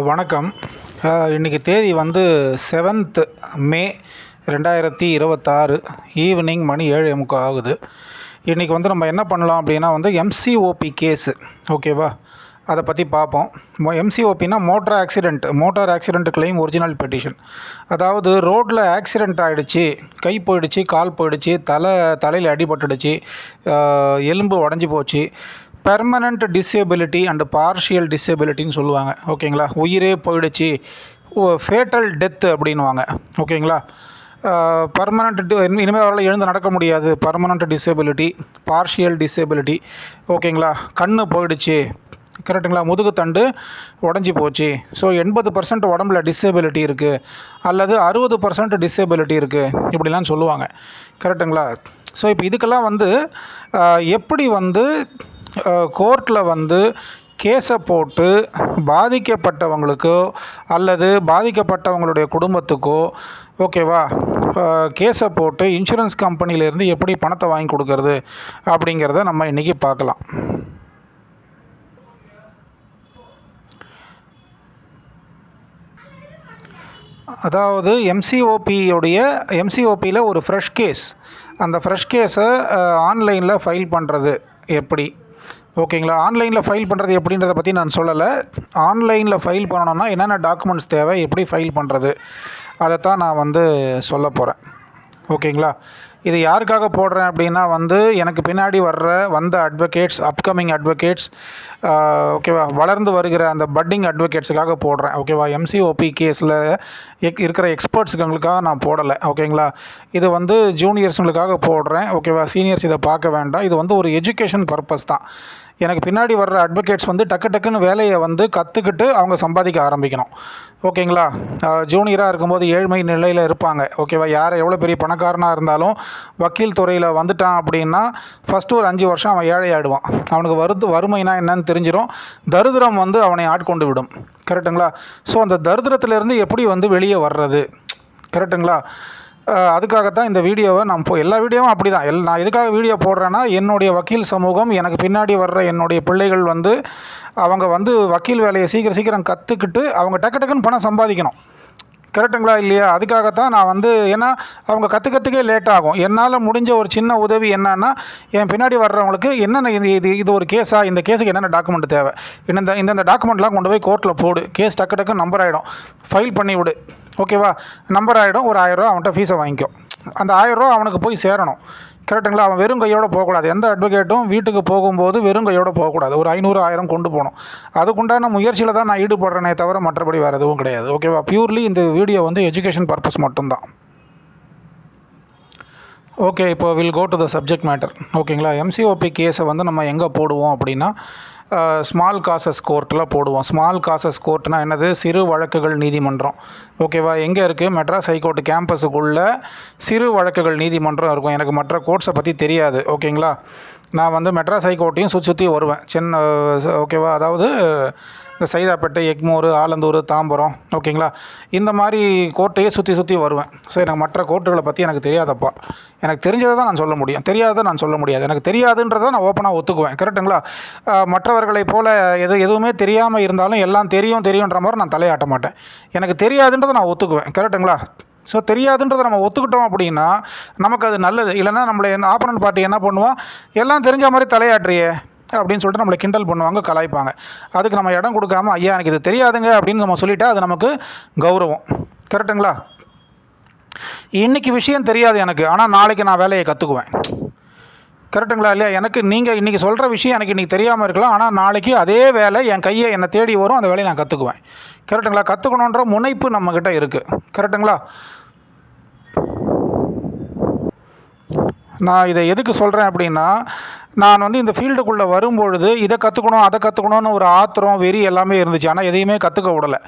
வணக்கம். இன்றைக்கி தேதி வந்து 7th மே 2026 ஈவினிங் மணி 7:45 ஆகுது. இன்றைக்கி வந்து நம்ம என்ன பண்ணலாம் அப்படின்னா வந்து எம்சிஓபி கேஸு, ஓகேவா, அதை பற்றி பார்ப்போம். எம்சிஓபின்னா motor accident claim original petition. அதாவது ரோட்டில் ஆக்சிடெண்ட் ஆகிடுச்சு, கை போயிடுச்சு, கால் போயிடுச்சு, தலையில் அடிபட்டுடுச்சு, எலும்பு உடஞ்சி போச்சு, பெர்மனண்ட் டிசேபிலிட்டி அண்டு பார்ஷியல் டிசேபிலிட்டின்னு சொல்லுவாங்க, ஓகேங்களா. உயிரே போயிடுச்சு, ஃபேட்டல் டெத்து அப்படின்வாங்க, ஓகேங்களா. பர்மனண்ட் இனிமேல் அவரால் எழுந்து நடக்க முடியாது, பர்மனண்ட் டிசேபிலிட்டி, பார்ஷியல் டிசேபிலிட்டி, ஓகேங்களா. கண்ணு போயிடுச்சு, கரெக்டுங்களா. முதுகுத்தண்டு உடஞ்சி போச்சு. ஸோ 80% உடம்புல டிசேபிலிட்டி இருக்குது, அல்லது 60% டிசேபிலிட்டி இருக்குது, இப்படிலாம் சொல்லுவாங்க, கரெக்டுங்களா. ஸோ இப்போ இதுக்கெல்லாம் வந்து எப்படி வந்து கோர்ட்டில் வந்து கேஸை போட்டு பாதிக்கப்பட்டவங்களுக்கோ அல்லது பாதிக்கப்பட்டவங்களுடைய குடும்பத்துக்கோ, ஓகேவா, கேஸை போட்டு இன்சூரன்ஸ் கம்பெனியிலேருந்து எப்படி பணத்தை வாங்கி கொடுக்கறது அப்படிங்கிறத நம்ம இன்றைக்கி பார்க்கலாம். அதாவது எம்சிஓபியில் ஒரு ஃப்ரெஷ் கேஸ், அந்த ஃப்ரெஷ் கேஸை ஆன்லைனில் ஃபைல் பண்ணுறது எப்படி, ஓகேங்களா. ஆன்லைனில் ஃபைல் பண்ணுறது எப்படின்றத பற்றி நான் சொல்லலை. ஆன்லைனில் ஃபைல் பண்ணணுன்னா என்னென்ன டாக்குமெண்ட்ஸ் தேவை, எப்படி ஃபைல் பண்ணுறது, அதைத்தான் நான் வந்து சொல்ல போகிறேன், ஓகேங்களா. இது யாருக்காக போடுறேன் அப்படின்னா வந்து எனக்கு பின்னாடி வந்த அட்வொகேட்ஸ், அப்கமிங் அட்வொகேட்ஸ், ஓகேவா, வளர்ந்து வருகிற அந்த பட்டிங் அட்வொகேட்ஸுக்காக போடுறேன், ஓகேவா. எம்சிஓபி கேஸில் இருக்கிற எக்ஸ்பர்ட்ஸுங்களுக்காக நான் போடலை, ஓகேங்களா. இது வந்து ஜூனியர்ஸுங்களுக்காக போடுறேன், ஓகேவா. சீனியர்ஸ் இதை பார்க்க வேண்டாம். இது வந்து ஒரு எஜுகேஷன் பர்பஸ் தான். எனக்கு பின்னாடி வர்ற அட்வொகேட்ஸ் வந்து டக்குன்னு வேலையை வந்து கற்றுக்கிட்டு அவங்க சம்பாதிக்க ஆரம்பிக்கணும், ஓகேங்களா. ஜூனியராக இருக்கும்போது ஏழ்மை நிலையில் இருப்பாங்க, ஓகேவா. யார் எவ்வளோ பெரிய பணக்காரனாக இருந்தாலும் வக்கீல் துறையில் வந்துட்டான் அப்படின்னா ஃபஸ்ட்டு ஒரு 5 வருஷம் அவன் ஏழையாடுவான். அவனுக்கு வறுமைனா என்னன்னு தெரிஞ்சிடும். தரித்திரம் வந்து அவனை ஆட்கொண்டு விடும், கரெக்டுங்களா. ஸோ அந்த தரித்திரத்திலேருந்து எப்படி வந்து வெளியே வர்றது, கரெக்டுங்களா. அதுக்காகத்தான் இந்த வீடியோவை எல்லா வீடியோவும் அப்படி தான். நான் எதுக்காக வீடியோ போடுறேன்னா, என்னுடைய வக்கீல் சமூகம், எனக்கு பின்னாடி வர்ற என்னுடைய பிள்ளைகள் வந்து அவங்க வந்து வக்கீல் வேலையை சீக்கிரம் கற்றுக்கிட்டு அவங்க டக்குன்னு பணம் சம்பாதிக்கணும், கரெக்டுங்களா இல்லையா. அதுக்காகத்தான் நான் வந்து, ஏன்னா அவங்க கற்றுக்கிறதுக்கே லேட் ஆகும். என்னால் முடிஞ்ச ஒரு சின்ன உதவி என்னன்னா, என் பின்னாடி வர்றவங்களுக்கு என்னென்ன இது ஒரு கேஸா, இந்த கேஸுக்கு என்னென்ன டாக்குமெண்ட் தேவை, இந்த டாக்குமெண்ட்லாம் கொண்டு போய் கோர்ட்டில் போடு, கேஸ் டக்கு நம்பர் ஆகிடும், ஃபைல் பண்ணி விடு, ஓகேவா. நம்பர் ஆகிடும், ஒரு 1000 ரூபா அவன்கிட்ட ஃபீஸை வாங்கிக்கோ. அந்த 1000 ரூபா அவனுக்கு போய் சேரணும், கரெக்டுங்களா. அவன் வெறும் கையோடு போகக்கூடாது. எந்த அட்வொகேட்டும் வீட்டுக்கு போகும்போது வெறும் கையோடு போகக்கூடாது. ஒரு 500 1000 கொண்டு போகணும். அதுக்குண்டான முயற்சியில் தான் நான் ஈடுபடுறேனே தவிர மற்றபடி வேறு எதுவும் கிடையாது, ஓகேவா. பியூர்லி இந்த வீடியோ வந்து எஜுகேஷன் பர்பஸ் மட்டும்தான். ஓகே, இப்போ will go to the subject matter, ஓகேங்களா. எம்சிஓபி கேஸை வந்து நம்ம எங்கே போடுவோம் அப்படின்னா, ஸ்மால் காசஸ் கோர்ட்டில் போடுவோம். ஸ்மால் காசஸ் கோர்ட்னால் என்னது, சிறு வழக்குகள் நீதிமன்றம், ஓகேவா. எங்கே இருக்குது, மெட்ராஸ் ஹைகோர்ட் கேம்பஸுக்குள்ளே சிறு வழக்குகள் நீதிமன்றம் இருக்கும். எனக்கு மற்ற கோர்ட்ஸை பற்றி தெரியாது, ஓகேங்களா. நான் வந்து மெட்ராஸ் ஹைகோர்ட்டையும் சுற்றி வருவேன், ஓகேவா. அதாவது இந்த சைதாப்பேட்டை, எக்மூர், ஆலந்தூர், தாம்பரம், ஓகேங்களா, இந்த மாதிரி கோர்ட்டையே சுற்றி வருவேன். ஸோ எனக்கு மற்ற கோர்ட்டுகளை பற்றி எனக்கு தெரியாதப்பா. எனக்கு தெரிஞ்சதை தான் நான் சொல்ல முடியும், தெரியாததை நான் சொல்ல முடியாது. எனக்கு தெரியாதுன்றதை நான் ஓப்பனாக ஒத்துக்குவேன், கரெக்டுங்களா. மற்றவர்களைப் போல் எதுவுமே தெரியாமல் இருந்தாலும் எல்லாம் தெரியுன்ற மாதிரி நான் தலையாட்ட மாட்டேன். எனக்கு தெரியாதுன்றதை நான் ஒத்துக்குவேன், கரெக்டுங்களா. ஸோ தெரியாதுன்றதை நம்ம ஒத்துக்கிட்டோம் அப்படின்னா நமக்கு அது நல்லது. இல்லைன்னா நம்மளை ஆப்போனன்ட் பார்ட்டி என்ன பண்ணுவோம், எல்லாம் தெரிஞ்ச மாதிரி தலையாட்டுறியே அப்படின்னு சொல்லிட்டு நம்மளை கிண்டல் பண்ணுவாங்க, கலாய்ப்பாங்க. அதுக்கு நம்ம இடம் கொடுக்காம, ஐயா எனக்கு இது தெரியாதுங்க அப்படின்னு நம்ம சொல்லிட்டா அது நமக்கு கௌரவம், கரெக்டுங்களா. இன்றைக்கி விஷயம் தெரியாது எனக்கு, ஆனால் நாளைக்கு நான் வேலையை கற்றுக்குவேன், கரெக்டுங்களா இல்லையா. எனக்கு நீங்கள் இன்றைக்கி சொல்கிற விஷயம் எனக்கு இன்றைக்கி தெரியாமல் இருக்கலாம், ஆனால் நாளைக்கு அதே வேலை என் கையை என்னை தேடி வரும், அந்த வேலையை நான் கற்றுக்குவேன், கரெக்டுங்களா. கற்றுக்கணுன்ற முனைப்பு நம்மக்கிட்ட இருக்குது, கரெக்டுங்களா. நான் இதை எதுக்கு சொல்கிறேன் அப்படின்னா, நான் வந்து இந்த ஃபீல்டுக்குள்ளே வரும்பொழுது இதை கற்றுக்கணும் அதை கற்றுக்கணுன்னு ஒரு ஆத்திரம், வெறி எல்லாமே இருந்துச்சு. ஆனால் எதையுமே கற்றுக்க விடலை,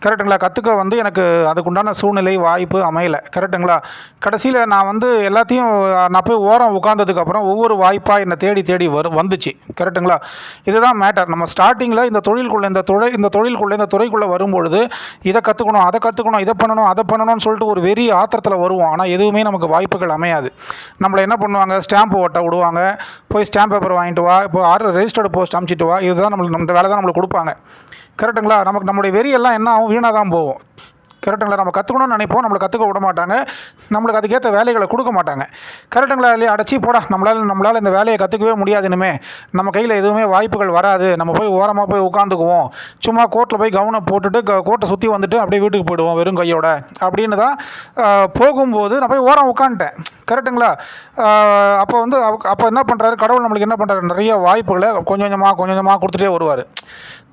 கரெக்டுங்களா. கற்றுக்க வந்து எனக்கு அதுக்குண்டான சூழ்நிலை, வாய்ப்பு அமையலை, கரெக்டுங்களா. கடைசியில் நான் வந்து எல்லாத்தையும் நான் போய் ஓரம் உட்காந்ததுக்கப்புறம் ஒவ்வொரு வாய்ப்பாக என்னை தேடி வந்துச்சு, கரெக்டுங்களா. இதுதான் மேட்டர். நம்ம ஸ்டார்டிங்கில் இந்த துறைக்குள்ளே வரும்பொழுது இதை கற்றுக்கணும் அதை கற்றுக்கணும், இதை பண்ணணும்னு சொல்லிட்டு ஒரு வெறி ஆத்திரத்தில் வருவோம். ஆனால் எதுவுமே நமக்கு வாய்ப்புகள் அமையாது. நம்மளை என்ன பண்ணுவாங்க, ஸ்டாம்ப் ஓட்ட விடுவாங்க, போய் ஸ்டாம்ப் பேப்பர் வாங்கிட்டு வா, இப்போ ரெஜிஸ்டர்டு போஸ்ட் அமுச்சிட்டு வா, இதுதான் இந்த வேலை தான் நம்மளுக்கு கொடுப்பாங்க. கரெக்டுங்களா? நமக்கு நம்மளுடைய வெறியெல்லாம் என்ன ஆகும், வீணாக தான் போகும். கரெக்டுங்களா? நம்ம கற்றுக்கணும்னு நினைப்போம், நம்மளை கற்றுக்க விட மாட்டாங்க, நம்மளுக்கு அதுக்கேற்ற வேலைகளை கொடுக்க மாட்டாங்க. கரெக்டுங்களா இல்லையா? அடைச்சி போடா, நம்மளால் இந்த வேலையை கற்றுக்கவே முடியாது, இனிமேல் நம்ம கையில் எதுவுமே வாய்ப்புகள் வராது, நம்ம போய் ஓரமாக போய் உட்காந்துக்குவோம், சும்மா கோர்ட்டில் போய் கவனம் போட்டுட்டு கோர்ட்டை சுற்றி வந்துட்டு அப்படியே வீட்டுக்கு போயிடுவோம் வெறும் கையோட அப்படின்னு தான் போகும்போது நான் போய் ஓரம் உட்காந்துட்டேன். கரெக்டுங்களா? அப்போ என்ன பண்ணுறாரு கடவுள், நம்மளுக்கு என்ன பண்ணுறாரு, நிறைய வாய்ப்புகளை கொஞ்சம் கொஞ்சமாக கொடுத்துட்டே வருவார்.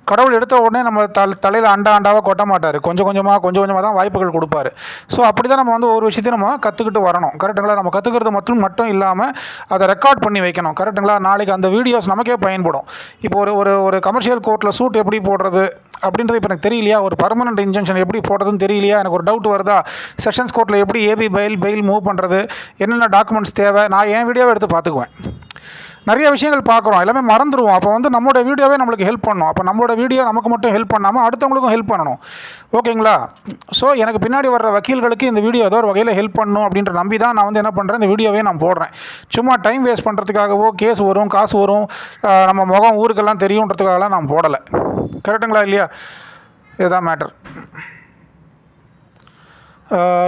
கடவுள் எடுத்த உடனே நம்ம தலையில் அண்டாவாக கொட்ட மாட்டார், கொஞ்சம் கொஞ்சமாக தான் வாய்ப்புகள் கொடுப்பாரு. ஸோ அப்படி தான் நம்ம ஒரு விஷயத்தையும் நம்ம கற்றுக்கிட்டு வரணும். கரெக்டுங்களா? நம்ம கற்றுக்கிறது மட்டும் இல்லாமல் அதை ரெக்கார்ட் பண்ணி வைக்கணும். கரெக்டுங்களா? நாளைக்கு அந்த வீடியோஸ் நமக்கே பயன்படும். இப்போ ஒரு கமர்ஷியல் கோர்ட்டில் சூட் எப்படி போடுறது அப்படின்றது இப்போ எனக்கு தெரியலையா, ஒரு பர்மனெண்ட் இன்ஜெக்ஷன் எப்படி போடுறதுன்னு தெரியலையா, எனக்கு ஒரு டவுட் வருதா, செஷன்ஸ் கோர்ட்டில் எப்படி ஏபி பெயில் மூவ் பண்ணுறது, என்னென்ன டாக்குமெண்ட்ஸ் தேவை, நான் என் வீடியோவை எடுத்து பார்த்துக்குவேன். நிறைய விஷயங்கள் பார்க்குறோம், எல்லாமே மறந்துடுவோம். அப்போ நம்மளோட வீடியோவே நம்மளுக்கு ஹெல்ப் பண்ணணும். அப்போ நம்மளோட வீடியோ நமக்கு மட்டும் ஹெல்ப் பண்ணாமல் அடுத்தவங்களுக்கும் ஹெல்ப் பண்ணணும். ஓகேங்களா? ஸோ எனக்கு பின்னாடி வர்ற வக்கீல்களுக்கு இந்த வீடியோ ஏதோ ஒரு வகையில் ஹெல்ப் பண்ணணும் அப்படின்ற நம்பி தான் நான் என்ன பண்ணுறேன், இந்த வீடியோவே நான் போடுறேன். சும்மா டைம் வேஸ்ட் பண்ணுறதுக்காகவோ, கேஸ் வரும், காசு வரும், நம்ம முகம் ஊருக்கெல்லாம் தெரியுன்றதுக்காகலாம் நான் போடலை. கரெக்டுங்களா இல்லையா? இதுதான் மேட்டர்.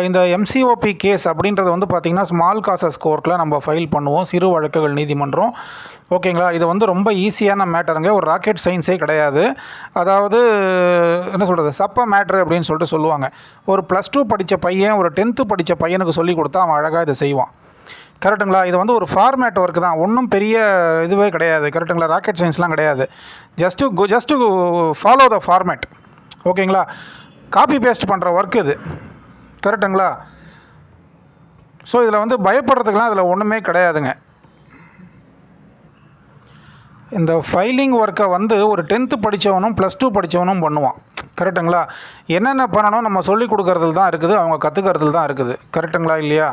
இந்த எம்சிஓபி கேஸ் அப்படின்றது பார்த்திங்கன்னா ஸ்மால் காசஸ் கோர்ட்டில் நம்ம ஃபைல் பண்ணுவோம், சிறு வழக்குகள் நீதிமன்றம். ஓகேங்களா? இது ரொம்ப ஈஸியான மேட்டருங்க, ஒரு ராக்கெட் சயின்ஸே கிடையாது. அதாவது என்ன சொல்கிறது, சப்ப மேட்ரு அப்படின்னு சொல்லுவாங்க. ஒரு +2 படித்த பையன் ஒரு 10th படித்த பையனுக்கு சொல்லி கொடுத்தா அவன் அழகாக இதை செய்வான். கரெக்டுங்களா? இது ஒரு ஃபார்மேட் ஒர்க்கு தான், ஒன்றும் பெரிய இதுவே கிடையாது. கரெக்டுங்களா? ராக்கெட் சயின்ஸ்லாம் கிடையாது. Just follow the format. ஓகேங்களா? காப்பி பேஸ்ட் பண்ணுற ஒர்க் இது. கரெக்டுங்களா? ஸோ இதில் பயப்படுறதுக்கெலாம் இதில் ஒன்றுமே கிடையாதுங்க. இந்த ஃபைலிங் ஒர்க்கை ஒரு 10th படித்தவனும் +2 படித்தவனும் பண்ணுவான். கரெக்டுங்களா? என்னென்ன பண்ணணும் நம்ம சொல்லி கொடுக்கறதுல தான் இருக்குது, அவங்க கற்றுக்கிறதுல தான் இருக்குது. கரெக்டுங்களா இல்லையா?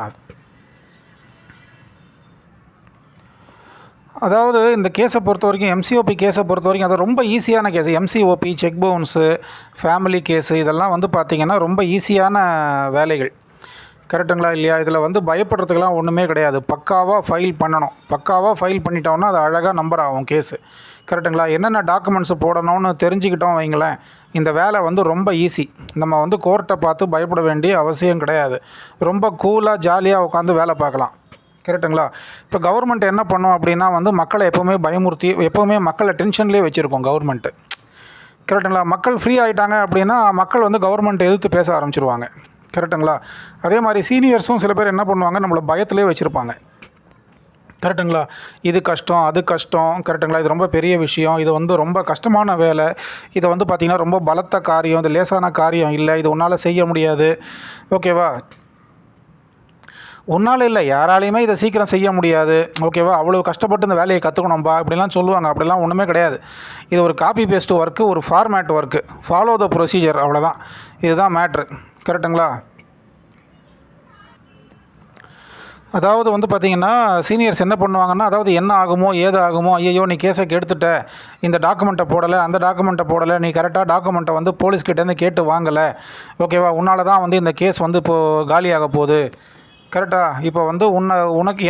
அதாவது இந்த கேஸை பொறுத்த வரைக்கும், எம்சிஓபி கேஸை பொறுத்த வரைக்கும் அது ரொம்ப ஈஸியான case. MCOP, check bounce, family case இதெல்லாம் பார்த்திங்கன்னா ரொம்ப ஈஸியான வேலைகள். கரெக்டுங்களா இல்லையா? இதில் பயப்படுறதுக்கெலாம் ஒன்றுமே கிடையாது. பக்காவாக ஃபைல் பண்ணணும். பக்காவாக ஃபைல் பண்ணிட்டோம்னா அது அழகாக நம்பர் ஆகும் கேஸு. கரெக்டுங்களா? என்னென்ன டாக்குமெண்ட்ஸு போடணும்னு தெரிஞ்சுக்கிட்டோம் வைங்களேன், இந்த வேலை ரொம்ப ஈஸி. நம்ம கோர்ட்டை பார்த்து பயப்பட வேண்டிய அவசியம் கிடையாது. ரொம்ப கூலாக ஜாலியாக உட்காந்து வேலை பார்க்கலாம். கரெக்டுங்களா? இப்போ கவர்மெண்ட் என்ன பண்ணோம் அப்படின்னா மக்களை எப்போவுமே பயமுறுத்தி, எப்போவுமே மக்களை டென்ஷன்லேயே வச்சுருக்கோம் கவர்மெண்ட்டு. கரெக்டுங்களா? மக்கள் ஃப்ரீ ஆகிட்டாங்க அப்படின்னா மக்கள் கவர்மெண்ட் எதிர்த்து பேச ஆரம்பிச்சிருவாங்க. கரெக்டுங்களா? அதே மாதிரி சீனியர்ஸும் சில பேர் என்ன பண்ணுவாங்க, நம்மளை பயத்திலே வச்சுருப்பாங்க. கரெக்டுங்களா? இது கஷ்டம், அது கஷ்டம். கரெக்டுங்களா? இது ரொம்ப பெரிய விஷயம், இது ரொம்ப கஷ்டமான வேலை, இதை பார்த்திங்கன்னா ரொம்ப பலத்த காரியம், இது லேசான காரியம் இல்லை, இது உன்னால் செய்ய முடியாது. ஓகேவா? உன்னால் இல்லை, யாராலையுமே இதை சீக்கிரம் செய்ய முடியாது. ஓகேவா? அவ்வளோ கஷ்டப்பட்டு இந்த வேலையை கற்றுக்கணும்பா அப்படிலாம் சொல்லுவாங்க. அப்படிலாம் ஒன்றுமே கிடையாது. இது ஒரு காப்பி பேஸ்ட் ஒர்க்கு, ஒரு format work. Follow the procedure, அவ்வளோதான். இதுதான் மேட்ரு. கரெக்டுங்களா? அதாவது பார்த்திங்கன்னா சீனியர்ஸ் என்ன பண்ணுவாங்கன்னா, அதாவது என்ன ஆகுமோ ஏது ஆகுமோ, ஐயோ நீ கேஸை கெடுத்துட்ட, இந்த டாக்குமெண்ட்டை போடலை, அந்த டாக்குமெண்ட்டை போடலை, நீ கரெக்டாக டாக்குமெண்ட்டை போலீஸ்கிட்டேருந்து கேட்டு வாங்கலை. ஓகேவா? உன்னால் தான் இந்த கேஸ் இப்போது காலியாக போகுது. கரெக்டாக? இப்போ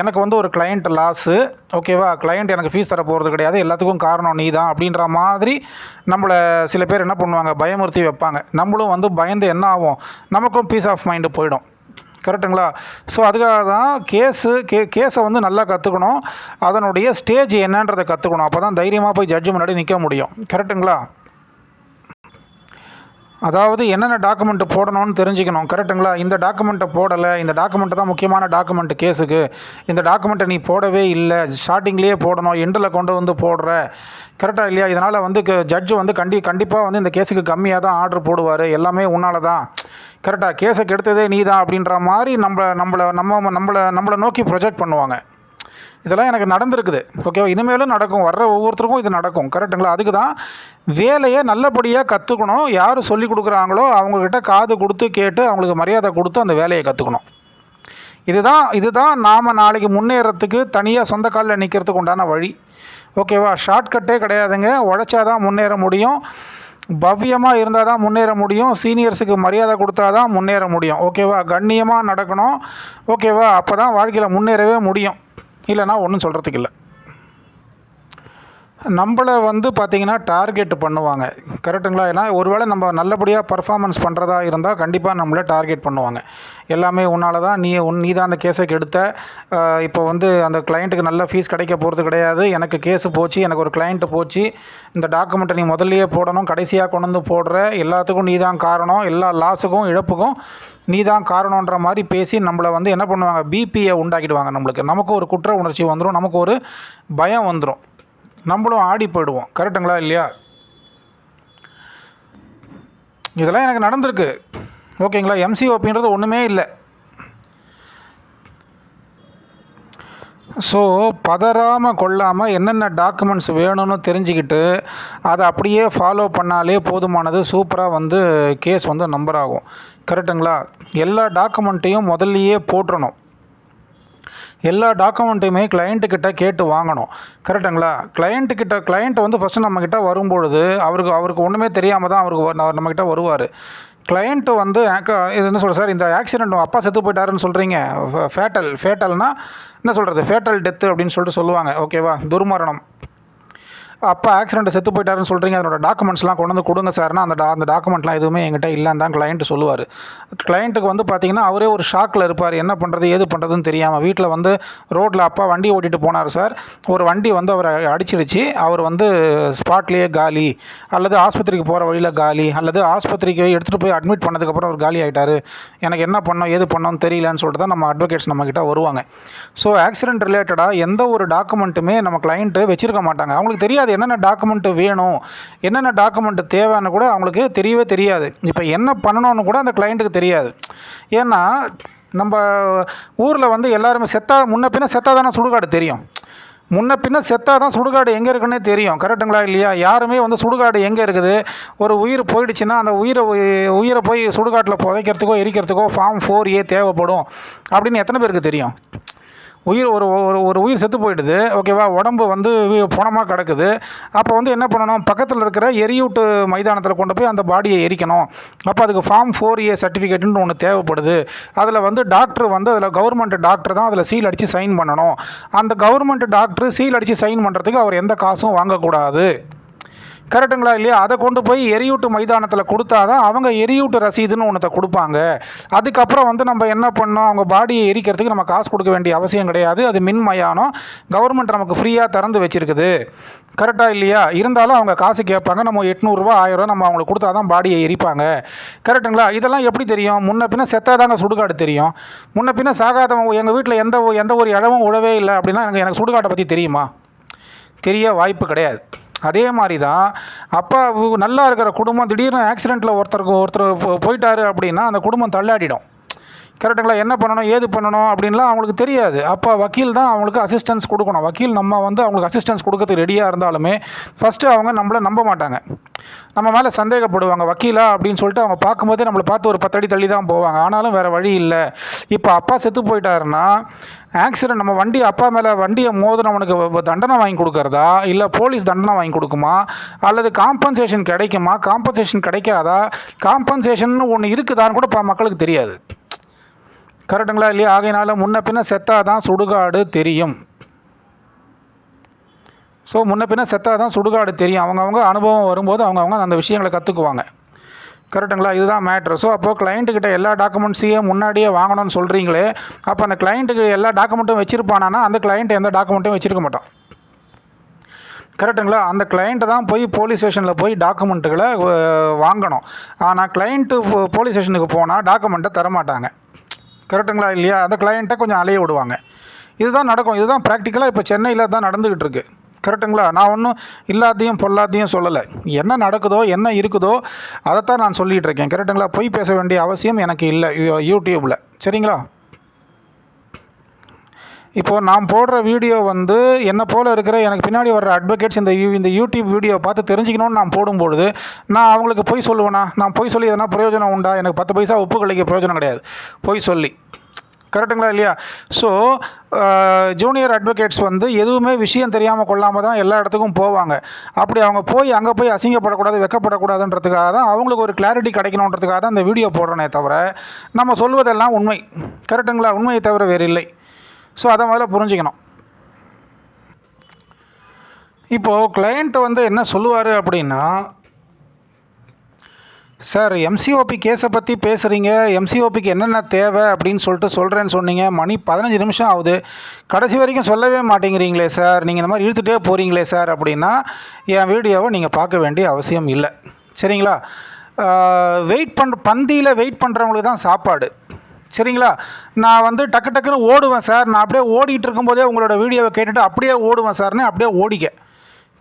எனக்கு ஒரு கிளையண்ட் லாஸு. ஓகேவா? கிளையண்ட் எனக்கு ஃபீஸ் தர போகிறது கிடையாது, எல்லாத்துக்கும் காரணம் நீ தான் அப்படின்ற மாதிரி நம்மளை சில பேர் என்ன பண்ணுவாங்க, பயமுறுத்தி வைப்பாங்க. நம்மளும் பயந்து என்ன ஆகும், நமக்கும் பீஸ் ஆஃப் மைண்டு போயிடும். கரெக்டுங்களா? ஸோ அதுக்காக தான் கேஸை நல்லா கற்றுக்கணும், அதனுடைய ஸ்டேஜ் என்னன்றதை கற்றுக்கணும். அப்போ தான் தைரியமாக போய் ஜட்ஜு முன்னாடி நிற்க முடியும். கரெக்டுங்களா? அதாவது என்னென்ன டாக்குமெண்ட்டு போடணும்னு தெரிஞ்சுக்கணும். கரெக்டுங்களா? இந்த டாக்குமெண்ட்டை போடலை, இந்த டாக்குமெண்ட்டு தான் முக்கியமான டாக்குமெண்ட்டு கேஸுக்கு, இந்த டாக்குமெண்ட்டை நீ போடவே இல்லை, ஸ்டார்டிங்லேயே போடணும், எண்டில் கொண்டு போடுற. கரெக்டாக இல்லையா? இதனால் ஜட்ஜு கண்டிப்பாக இந்த கேஸுக்கு கம்மியாக தான் ஆர்டர் போடுவார், எல்லாமே உன்னால் தான். கரெக்டாக? கேஸை கெடுத்ததே நீ தான் அப்படின்ற மாதிரி நம்மளை நோக்கி ப்ரொஜெக்ட் பண்ணுவாங்க. இதெல்லாம் எனக்கு நடந்திருக்குது. ஓகேவா? இனிமேலும் நடக்கும், வர்ற ஒவ்வொருத்தருக்கும் இது நடக்கும். கரெக்டுங்களா? அதுக்கு தான் வேலையை நல்லபடியாக கற்றுக்கணும். யார் சொல்லி கொடுக்குறாங்களோ அவங்கக்கிட்ட காது கொடுத்து கேட்டு அவங்களுக்கு மரியாதை கொடுத்து அந்த வேலையை கற்றுக்கணும். இதுதான் நாம் நாளைக்கு முன்னேறத்துக்கு தனியாக சொந்த காலில் நிற்கிறதுக்கு உண்டான வழி. ஓகேவா? ஷார்ட்கட்டே கிடையாதுங்க. உழைச்சா தான் முன்னேற முடியும், பவ்யமாக இருந்தால் தான் முன்னேற முடியும், சீனியர்ஸுக்கு மரியாதை கொடுத்தா தான் முன்னேற முடியும். ஓகேவா? கண்ணியமாக நடக்கணும். ஓகேவா? அப்போ தான் வாழ்க்கையில் முன்னேறவே முடியும், இல்லைனா ஒன்றும் சொல்கிறதுக்கு இல்லை. நம்மள வந்து பார்த்திங்கன்னா டார்கெட் பண்ணுவாங்க. கரெக்ட்டுங்களா? ஏன்னா ஒருவேளை நம்ம நல்லபடியாக பர்ஃபார்மன்ஸ் பண்ணுறதா இருந்தால் கண்டிப்பாக நம்மள டார்கெட் பண்ணுவாங்க. எல்லாமே உன்னால தான், நீ தான் அந்த கேஸை கெடுத்த. இப்போ வந்து அந்த கிளையண்ட்டுக்கு நல்ல ஃபீஸ் கிடைக்க போகிறது கிடையாது. எனக்கு கேஸு போச்சு, எனக்கு ஒரு கிளையண்ட்டு போச்சு. இந்த டாக்குமெண்ட்டை நீ முதல்லயே போடணும், கடைசியாக கொண்டு வந்து போடுற. எல்லாத்துக்கும் நீ தான் காரணம். எல்லா லாஸுக்கும் இழப்புக்கும் நீ தான் காரணன்ற மாதிரி பேசி நம்மளை வந்து என்ன பண்ணுவாங்க, பிபியை உண்டாக்கிடுவாங்க நம்மளுக்கு. நமக்கு ஒரு குற்ற உணர்ச்சி வந்துடும், நமக்கு ஒரு பயம் வந்துடும், நம்மளும் ஆடி போயிடுவோம். கரெக்டுங்களா இல்லையா? இதெல்லாம் எனக்கு நடந்திருக்கு. ஓகேங்களா? எம்சிஓபின்றது ஒன்றுமே இல்லை. ஸோ பதறாமல் கொள்ளாமல் என்னென்ன டாக்குமெண்ட்ஸ் வேணும்னு தெரிஞ்சுக்கிட்டு அதை அப்படியே ஃபாலோ பண்ணாலே போதுமானது. சூப்பராக வந்து கேஸ் வந்து நம்பர் ஆகும். கரெக்டுங்களா? எல்லா டாக்குமெண்ட்டையும் முதல்லையே போட்டுறணும். எல்லா டாக்குமெண்ட்டையுமே கிளைண்ட்டுக்கிட்ட கேட்டு வாங்கணும். கரெக்டுங்களா? கிளைண்ட்டு வந்து ஃபஸ்ட்டு நம்மக்கிட்ட வரும்பொழுது அவருக்கு ஒன்றுமே தெரியாமல் தான் நம்மக்கிட்ட வருவார். கிளையண்ட்டு வந்து இது என்ன சொல்கிறது சார், இந்த ஆக்சிடெண்ட் அப்பா செத்து போயிட்டாருன்னு சொல்கிறீங்க, ஃபேட்டல்னால் என்ன சொல்கிறது, ஃபேட்டல் டெத்து அப்படின்னு சொல்லிட்டு சொல்லுவாங்க. ஓகேவா? துர்மரணம். அப்பா ஆக்சிடெண்ட்டு செத்து போயிட்டாருன்னு சொல்கிறீங்க, அதனோட டாக்குமெண்ட்ஸ்லாம் கொண்டு வந்து கொடுங்க சார்னா அந்த டாக்குமெண்ட்லாம் எதுவுமே என்கிட்ட இல்லைன்னு தான் கிளைண்ட்டு சொல்லுவார். கிளைண்ட்டுக்கு வந்து பார்த்திங்கன்னா அவரே ஒரு ஷாக்கில் இருப்பார். என்ன பண்ணுறது ஏது பண்ணுறதுன்னு தெரியாமல் வீட்டில் வந்து ரோட்டில் அப்பா வண்டி ஓட்டிகிட்டு போனார் சார், ஒரு வண்டி வந்து அவரை அடிச்சிடுச்சு, அவர் வந்து ஸ்பாட்லேயே காலி, அல்லது ஆஸ்பத்திரிக்கு போகிற வழியில் காலி, அல்லது ஆஸ்பத்திரிக்கு எடுத்துகிட்டு போய் அட்மிட் பண்ணதுக்கப்புறம் அவர் காலி ஆகிட்டார். எனக்கு என்ன பண்ணோம் ஏது பண்ணோன்னு தெரியலன்னு சொல்லிட்டு தான் நம்ம அட்வொகேட்ஸ் நம்மக்கிட்ட வருவாங்க. ஸோ ஆக்சிடெண்ட் ரிலேட்டடாக எந்த ஒரு டாக்குமெண்ட்டுமே நம்ம கிளைண்ட்டு வச்சுருக்க மாட்டாங்க. அவங்களுக்கு தெரியாது என்னென்ன டாக்குமெண்ட்டு வேணும், என்னென்ன டாக்குமெண்ட்டு தேவைன்னு கூட அவங்களுக்கு தெரியவே தெரியாது. இப்போ என்ன பண்ணணும்னு கூட அந்த கிளைண்ட்டுக்கு தெரியாது. ஏன்னா நம்ம ஊரில் வந்து எல்லாருமே முன்ன பின்ன செத்தா தானே சுடுகாடு தெரியும். முன்ன பின்ன செத்தா தான் சுடுகாடு எங்கே இருக்குன்னே தெரியும். கரெக்டுங்களா இல்லையா? யாருமே வந்து சுடுகாடு எங்கே இருக்குது, ஒரு உயிர் போயிடுச்சுன்னா அந்த உயிரை போய் சுடுகாட்டில் புதைக்கிறதுக்கோ எரிக்கிறதுக்கோ ஃபார்ம் 4A தேவைப்படும் அப்படின்னு எத்தனை பேருக்கு தெரியும்? ஒரு உயிர் செத்து போயிடுது. ஓகேவா? உடம்பு வந்து பொணமாக கிடக்குது. அப்போ வந்து என்ன பண்ணணும், பக்கத்தில் இருக்கிற எரியூட்டு மைதானத்தில் கொண்டு போய் அந்த பாடியை எரிக்கணும். அப்போ அதுக்கு ஃபார்ம் 4A சர்டிஃபிகேட்டுன்னு ஒன்று தேவைப்படுது. அதில் வந்து டாக்டர் வந்து அதில் கவர்மெண்ட் டாக்டர் தான் அதில் சீல் அடித்து சைன் பண்ணணும். அந்த கவர்மெண்ட் டாக்டர் சீல் அடித்து சைன் பண்ணுறதுக்கு அவர் எந்த காசும் வாங்கக்கூடாது. கரெக்டுங்களா இல்லையா? அதை கொண்டு போய் எரியூட்டு மைதானத்தில் கொடுத்தா தான் அவங்க எரியூட்டு ரசீதுன்னு ஒன்றத்தை கொடுப்பாங்க. அதுக்கப்புறம் வந்து நம்ம என்ன பண்ணோம், அவங்க பாடியை எரிக்கிறதுக்கு நம்ம காசு கொடுக்க வேண்டிய அவசியம் கிடையாது. அது மின்மயானம் கவர்மெண்ட் நமக்கு ஃப்ரீயாக திறந்து வச்சுருக்குது. கரெக்டாக இல்லையா? இருந்தாலும் அவங்க காசு கேட்பாங்க. நம்ம 800 1000 நம்ம அவங்களுக்கு கொடுத்தா தான் பாடியை எரிப்பாங்க. கரெக்டுங்களா? இதெல்லாம் எப்படி தெரியும்? முன்ன பின்ன செத்தாதாங்க சுடுகாடு தெரியும். முன்ன பின்ன சாகாதவங்க எங்கள் வீட்டில் எந்த ஒரு இடமும் உழவே இல்லை அப்படின்னா எனக்கு சுடுகாட்டை பற்றி தெரியுமா? தெரிய வாய்ப்பு கிடையாது. அதே மாதிரி தான் அப்பா நல்லா இருக்கிற குடும்பம் திடீர்னு ஆக்சிடெண்ட்டில் ஒருத்தர் போயிட்டாரு அப்படின்னா அந்த குடும்பம் தள்ளாடிடும். கரெக்டுங்களா? என்ன பண்ணணும் ஏது பண்ணணும் அப்படின்லாம் அவங்களுக்கு தெரியாது. அப்போ வக்கீல் தான் அவங்களுக்கு அசிஸ்டன்ஸ் கொடுக்கணும். வக்கீல் நம்ம வந்து அவங்களுக்கு அசிஸ்டன்ஸ் கொடுக்கறதுக்கு ரெடியாக இருந்தாலுமே ஃபஸ்ட்டு அவங்க நம்மளை நம்ப மாட்டாங்க, நம்ம மேலே சந்தேகப்படுவாங்க. வக்கீலா அப்படின்னு சொல்லிட்டு அவங்க பார்க்கும்போதே நம்மளை பார்த்து ஒரு 10 அடி தள்ளி தான் போவாங்க. ஆனாலும் வேறு வழி இல்லை. இப்போ அப்பா செத்து போயிட்டாருன்னா ஆக்சிடெண்ட் நம்ம அப்பா மேலே வண்டியை மோதினவனுக்கு தண்டனை வாங்கி கொடுக்கறதா, இல்லை போலீஸ் தண்டனை வாங்கி கொடுக்குமா, அல்லது காம்பன்சேஷன் கிடைக்குமா, காம்பன்சேஷன் கிடைக்காதா, காம்பன்சேஷன் ஒன்று இருக்குதான்னு கூட மக்களுக்கு தெரியாது. கரெக்டுங்களா இல்லையா? ஆகையினால முன்ன பின்ன செத்தா தான் சுடுகாடு தெரியும். ஸோ முன்ன பின்ன செத்தா தான் சுடுகாடு தெரியும். அவங்கவுங்க அனுபவம் வரும்போது அவங்கவுங்க அந்த விஷயங்களை கற்றுக்குவாங்க. கரெக்டுங்களா? இதுதான் மேட்ரு. ஸோ அப்போது கிளைண்ட்டுக்கிட்ட எல்லா டாக்குமெண்ட்ஸையும் முன்னாடியே வாங்கணும்னு சொல்கிறீங்களே, அப்போ அந்த கிளைண்ட்டுக்கு எல்லா டாக்குமெண்ட்டும் வச்சுருப்பானா? அந்த கிளைண்ட் எந்த டாக்குமெண்ட்டும் வச்சுருக்க மாட்டான். கரெக்டுங்களா? அந்த கிளைண்ட்டு தான் போய் போலீஸ் ஸ்டேஷனில் போய் டாக்குமெண்ட்டுகளை வாங்கணும். ஆனால் கிளைண்ட்டு போலீஸ் ஸ்டேஷனுக்கு போனால் டாக்குமெண்ட்டை தரமாட்டாங்க. கரெக்டுங்களா இல்லையா? அந்த கிளைண்ட்டை கொஞ்சம் அலைய விடுவாங்க. இதுதான் நடக்கும். இதுதான் ப்ராக்டிக்கலாக இப்போ சென்னையில் தான் நடந்துக்கிட்டு இருக்குது. கரெக்டுங்களா? நான் ஒன்றும் இல்லாதையும் பொல்லாதையும் சொல்லலை. என்ன நடக்குதோ என்ன இருக்குதோ அதைத்தான் நான் சொல்லிகிட்டு இருக்கேன். கரெக்டுங்களா? பொய் பேச வேண்டிய அவசியம் எனக்கு இல்லை யூடியூப்பில். சரிங்களா? இப்போது நான் போடுற வீடியோ வந்து என்னை போல் இருக்கிற எனக்கு பின்னாடி வர்ற அட்வொகேட்ஸ் இந்த யூடியூப் வீடியோ பார்த்து தெரிஞ்சுக்கணும்னு நான் போடும்பொழுது நான் அவங்களுக்கு பொய் சொல்லுவேனா? நான் பொய் சொல்லி எதனா பிரயோஜனம் உண்டா? எனக்கு 10 பைசா உப்பு கழிக்க பிரயோஜனம் கிடையாது பொய் சொல்லி. கரெக்டுங்களா இல்லையா? ஸோ ஜூனியர் அட்வொகேட்ஸ் வந்து எதுவுமே விஷயம் தெரியாமல் கொள்ளாமல் தான் எல்லா இடத்துக்கும் போவாங்க. அப்படி அவங்க அங்கே போய் அசிங்கப்படக்கூடாது வெக்கப்படக்கூடாதுன்றதுக்காக தான் அவங்களுக்கு ஒரு கிளாரிட்டி கிடைக்கணுன்றதுக்காக தான் இந்த வீடியோ போடுறனே தவிர நம்ம சொல்வதெல்லாம் உண்மை. கரெக்டுங்களா? உண்மையை தவிர வேறு இல்லை. ஸோ அதை முதல்ல புரிஞ்சுக்கணும். இப்போது கிளையண்ட் வந்து என்ன சொல்லுவார் அப்படின்னா, சார் எம்சிஓபி கேஸை பற்றி பேசுகிறீங்க, எம்சிஓபிக்கு என்னென்ன தேவை அப்படின்னு சொல்கிறேன்னு சொன்னீங்க. மணி 15 நிமிஷம் ஆகுது, கடைசி வரைக்கும் சொல்லவே மாட்டேங்கிறீங்களே சார், நீங்கள் இந்த மாதிரி இழுத்துகிட்டே போகிறீங்களே சார் அப்படின்னா என் வீடியோவை நீங்கள் பார்க்க வேண்டிய அவசியம் இல்லை. சரிங்களா? பந்தியில் வெயிட் பண்ணுறவங்களுக்கு தான் சாப்பாடு. சரிங்களா? நான் வந்து டக்கு டக்குன்னு ஓடுவேன் சார், நான் அப்படியே ஓடிக்கிட்டு இருக்கும்போதே உங்களோட வீடியோவை கேட்டுட்டு அப்படியே ஓடுவேன் சார்னு அப்படியே ஓடிக்க.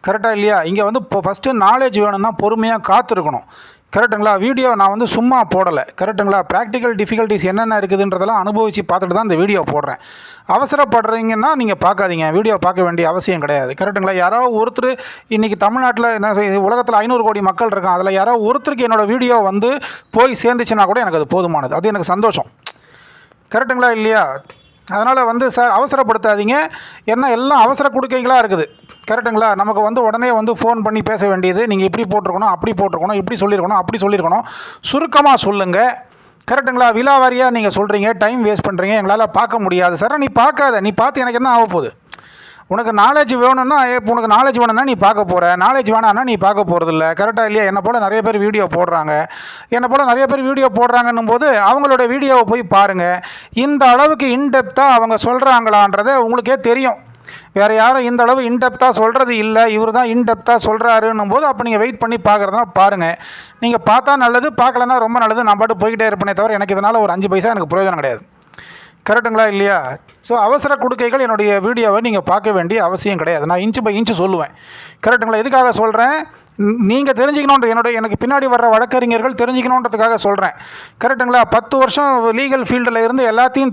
கரெக்டாக இல்லையா? இங்கே வந்து இப்போ ஃபஸ்ட்டு நாலேஜ் வேணும்னா பொறுமையாக காத்திருக்கணும். கரெக்டுங்களா? வீடியோ நான் வந்து சும்மா போடலை. கரெக்டுங்களா? ப்ராக்டிக்கல் டிஃபிகல்ட்டிஸ் என்னென்ன இருக்குதுன்றதெல்லாம் அனுபவித்து பார்த்துட்டு தான் இந்த வீடியோ போடுறேன். அவசரப்படுறீங்கன்னா நீங்கள் பார்க்காதீங்க, வீடியோ பார்க்க வேண்டிய அவசியம் கிடையாது. கரெக்டுங்களா? யாரோ ஒருத்தர் இன்றைக்கி தமிழ்நாட்டில் என்ன உலகத்தில் 500 கோடி மக்கள் இருக்கான், அதில் யாரோ ஒருத்தருக்கு என்னோடய வீடியோ வந்து போய் சேர்ந்துச்சுன்னா கூட எனக்கு அது போதுமானது, அது எனக்கு சந்தோஷம். கரெக்டுங்களா இல்லையா? அதனால் வந்து சார் அவசரப்படுத்தாதீங்க, என்ன எல்லாம் அவசர கொடுக்கைகளாக இருக்குது. கரெக்டுங்களா? நமக்கு வந்து உடனே வந்து ஃபோன் பண்ணி பேச வேண்டியது, நீங்கள் இப்படி போட்டிருக்கணும், அப்படி போட்டிருக்கணும், இப்படி சொல்லியிருக்கணும், அப்படி சொல்லியிருக்கணும், சுருக்கமாக சொல்லுங்கள். கரெக்டுங்களா? விலாவாரியாக நீங்கள் சொல்கிறீங்க, டைம் வேஸ்ட் பண்ணுறீங்க, எங்களால் பார்க்க முடியாது சார். நீ பார்க்காத, நீ பார்த்து எனக்கு என்ன ஆக போகுது? உனக்கு நாலேஜ் வேணும்னா, இப்போ உனக்கு நாலேஜ் வேணும்னா நீ பார்க்க போகிற, நாலேஜ் வேணான்னா நீ பார்க்க போகிறதில்ல. கரெக்டாக இல்லையா? என்னை போல் நிறைய பேர் வீடியோ போடுறாங்கன்னும் போது அவங்களோட வீடியோவை போய் பாருங்கள். இந்த அளவுக்கு இன்டெப்த்தாக அவங்க சொல்கிறாங்களான்றதை உங்களுக்கே தெரியும். வேறு யாரும் இந்த அளவு இன்டெப்த்தாக சொல்கிறது இல்லை, இவர் தான் இன்டெப்த்தாக சொல்கிறாருன்னும் போது அப்போ நீங்கள் வெயிட் பண்ணி பார்க்குறதுனா பாருங்கள். நீங்கள் பார்த்தா நல்லது, பார்க்கலன்னா ரொம்ப நல்லது. நான் பாட்டு போய்கிட்டே இருப்பேனே தவிர எனக்கு இதனால் ஒரு 5 பைசா எனக்கு பிரயோஜனம் கிடையாது. கரெக்டுங்களா இல்லையா? ஸோ அவசர கொடுக்கைகள் என்னுடைய வீடியோவை நீங்கள் பார்க்க வேண்டிய அவசியம் கிடையாது. நான் இன்ச்சு பை இன்ச்சு சொல்லுவேன். கரெக்டுங்களா? எதுக்காக சொல்கிறேன்? நீங்கள் தெரிஞ்சுக்கணுன்ற எனக்கு பின்னாடி வர்ற வழக்கறிஞர்கள் தெரிஞ்சுக்கணுன்றதுக்காக சொல்கிறேன். கரெக்டுங்களா? 10 வருஷம் லீகல் ஃபீல்டில் இருந்து எல்லாத்தையும்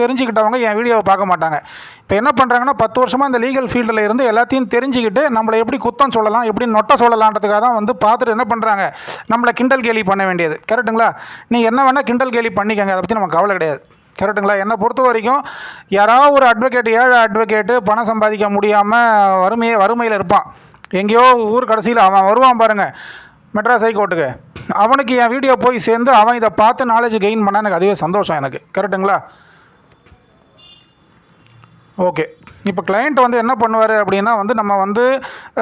தெரிஞ்சுக்கிட்டவங்க என் வீடியோவை பார்க்க மாட்டாங்க. இப்போ என்ன பண்ணுறாங்கன்னா, 10 வருஷமாக இந்த லீகல் ஃபீல்டில் இருந்து எல்லாத்தையும் தெரிஞ்சுக்கிட்டு நம்மளை எப்படி குத்தம் சொல்லலாம், எப்படி நொட்டை சொல்லலான்றதுக்காக தான் வந்து பார்த்துட்டு என்ன பண்ணுறாங்க, நம்மளை கிண்டல் கேலி பண்ண வேண்டியது. கரெக்டுங்களா? நீங்கள் என்ன வேணால் கிண்டல் கேலி பண்ணிக்கங்க, அதை பற்றி நமக்கு கவலை கிடையாது. கரெக்டுங்களா? என்னை பொறுத்த வரைக்கும் யாராவது ஒரு ஏழை அட்வொகேட்டு பணம் சம்பாதிக்க முடியாமல் வறுமையில் இருப்பான், எங்கேயோ ஊர் கடைசியில் அவன் வருவான் பாருங்கள், மெட்ராஸ் ஹைகோர்ட்டுக்கு, அவனுக்கு என் வீடியோ போய் சேர்ந்து அவன் இதை பார்த்து நாலேஜ் கெயின் பண்ண எனக்கு அதுவே சந்தோஷம் எனக்கு. கரெக்டுங்களா? ஓகே. இப்போ கிளையண்ட் வந்து என்ன பண்ணுவார் அப்படின்னா வந்து நம்ம வந்து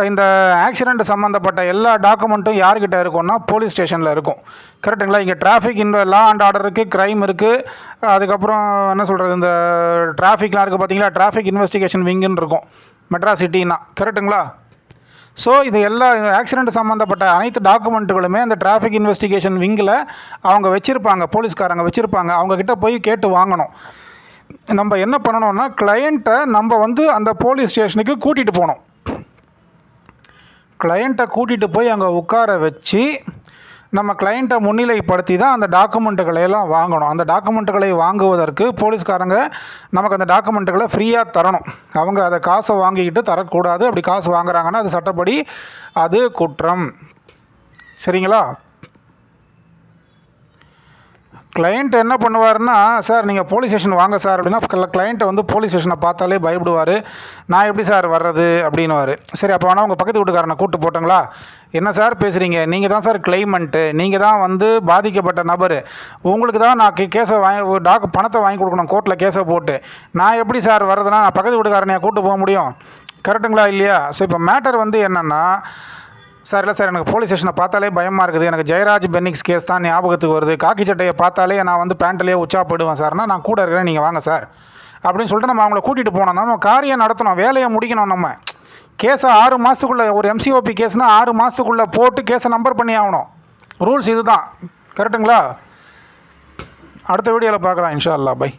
இந்த ஆக்சிடெண்ட் சம்மந்தப்பட்ட எல்லா டாக்குமெண்ட்டும் யார்கிட்ட இருக்கும்னா போலீஸ் ஸ்டேஷனில் இருக்கும். கரெக்டுங்களா? இங்கே டிராஃபிக் லா அண்ட் ஆர்டர் இருக்குது, க்ரைம் இருக்குது, அதுக்கப்புறம் என்ன சொல்கிறது, இந்த டிராஃபிக்லாம் இருக்குது பார்த்தீங்களா, டிராஃபிக் இன்வெஸ்டிகேஷன் விங்குன்னு இருக்கும் மெட்ராஸ் சிட்டின்னா. கரெக்டுங்களா? ஸோ இது எல்லா ஆக்சிடெண்ட் சம்மந்தப்பட்ட அனைத்து டாக்குமெண்ட்டுகளுமே அந்த டிராஃபிக் இன்வெஸ்டிகேஷன் விங்கில் அவங்க வச்சுருப்பாங்க, போலீஸ்காரங்க வச்சுருப்பாங்க. அவங்கக்கிட்ட போய் கேட்டு வாங்கணும். நம்ம என்ன பண்ணணும்னா, கிளையண்ட்டை நம்ம வந்து அந்த போலீஸ் ஸ்டேஷனுக்கு கூட்டிகிட்டு போகணும். கிளையண்ட்டை கூட்டிகிட்டு போய் அங்கே உட்கார வச்சு நம்ம கிளையண்ட்டை முன்னிலைப்படுத்தி தான் அந்த டாக்குமெண்ட்டுகளை எல்லாம் வாங்கணும். அந்த டாக்குமெண்ட்டுகளை வாங்குவதற்கு போலீஸ்காரங்க நமக்கு அந்த டாக்குமெண்ட்டுகளை ஃப்ரீயாக தரணும். அவங்க அதை காசை வாங்கிக்கிட்டு தரக்கூடாது. அப்படி காசு வாங்குறாங்கன்னா அது சட்டப்படி அது குற்றம். சரிங்களா? கிளையண்ட் என்ன பண்ணுவார்னா, சார் நீங்கள் போலீஸ் ஸ்டேஷன் வாங்க சார் அப்படின்னா கிளையண்ட்டை வந்து போலீஸ் ஸ்டேஷனை பார்த்தாலே பயப்படுவார். நான் எப்படி சார் வர்றது அப்படின்னுவார். சரி, அப்போ வேணால் உங்கள் பக்கத்து வீட்டுக்காரனை கூப்பிட்டு போட்டோங்களா? என்ன சார் பேசுகிறீங்க, நீங்கள் தான் சார் கிளைமண்ட்டு, நீங்கள் தான் வந்து பாதிக்கப்பட்ட நபர், உங்களுக்கு தான் நான் கேஸை பணத்தை வாங்கி கொடுக்கணும் கோர்ட்டில் கேஸை போட்டு. நான் எப்படி சார் வர்றதுனா நான் பக்கத்து வீட்டுக்காரனையை கூப்பிட்டு போக முடியும்? கரெக்டுங்களா இல்லையா? ஸோ இப்போ மேட்டர் வந்து என்னென்னா, சார் இல்லை சார் எனக்கு போலீஸ் ஸ்டேஷனை பார்த்தாலே பயமாக இருக்குது, எனக்கு ஜெயராஜ் பென்னிக்ஸ் கேஸ் தான் ஞாபகத்துக்கு வருது, காக்கி சட்டையை பார்த்தாலே நான் வந்து பேண்ட்லேயே உச்சா போயிடுவேன் சார்னா நான் கூட இருக்கிறேன், நீங்கள் வாங்க சார் அப்படின்னு சொல்லிட்டு நம்ம அவங்கள கூட்டிகிட்டு போனோம்னா நம்ம காரியம் நடத்தணும், வேலையை முடிக்கணும். நம்ம கேஸை 6 மாதத்துக்குள்ளே, ஒரு எம்சிஓபி கேஸ்னால் 6 மாதத்துக்குள்ளே போட்டு கேஸை நம்பர் பண்ணி ஆகணும். ரூல்ஸ் இது தான். கரெக்டுங்களா? அடுத்த வீடியோவில் பார்க்கலாம் இன்ஷா அல்லாஹ். பை.